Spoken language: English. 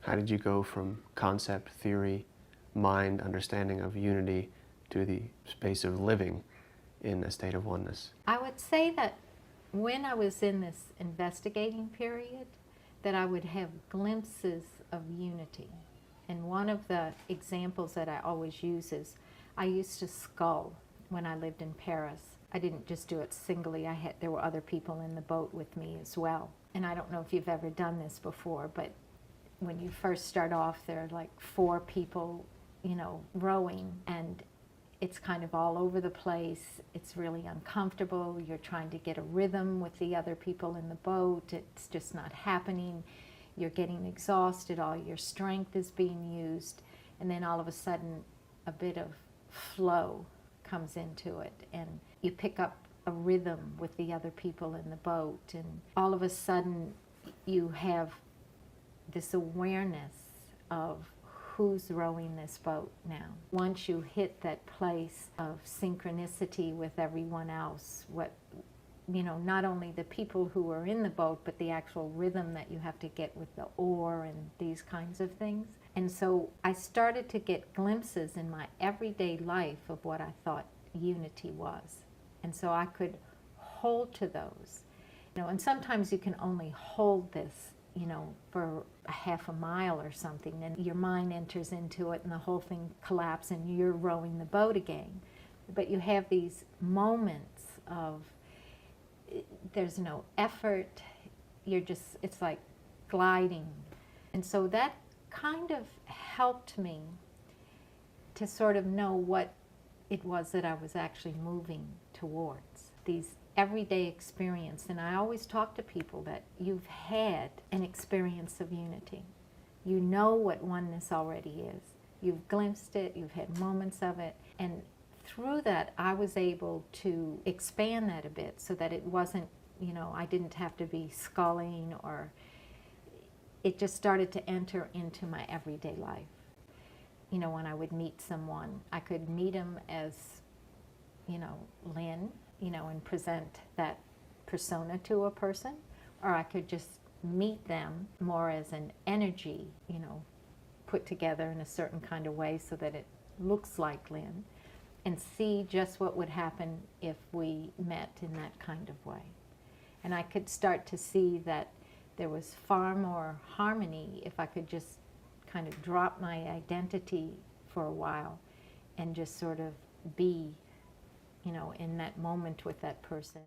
How did you go from concept, theory, mind, understanding of unity to the space of living in a state of oneness? I would say that when I was in this investigating period, that I would have glimpses of unity. And one of the examples that I always use is I used to scull when I lived in Paris. I didn't just do it singly. There were other people in the boat with me as well. And I don't know if you've ever done this before, but when you first start off, there are like 4 people, rowing, and it's kind of all over the place. It's really uncomfortable. You're trying to get a rhythm with the other people in the boat. It's just not happening. You're getting exhausted. All your strength is being used. And then all of a sudden, a bit of flow comes into it. And you pick up a rhythm with the other people in the boat. And all of a sudden, you have this awareness of who's rowing this boat now. Once you hit that place of synchronicity with everyone else, not only the people who are in the boat, but the actual rhythm that you have to get with the oar and these kinds of things. And so I started to get glimpses in my everyday life of what I thought unity was. And so I could hold to those. And sometimes you can only hold this for a half a mile or something, and your mind enters into it and the whole thing collapses and you're rowing the boat again. But you have these moments of, there's no effort, it's like gliding. And so that kind of helped me to sort of know what it was that I was actually moving towards. These everyday experience. And I always talk to people that you've had an experience of unity. You know what oneness already is. You've glimpsed it, you've had moments of it, and through that I was able to expand that a bit so that it wasn't, I didn't have to be sculling, or it just started to enter into my everyday life. When I would meet someone, I could meet them as, Lynn, and present that persona to a person, or I could just meet them more as an energy, put together in a certain kind of way so that it looks like Lynn, and see just what would happen if we met in that kind of way. And I could start to see that there was far more harmony if I could just kind of drop my identity for a while and just sort of be in that moment with that person.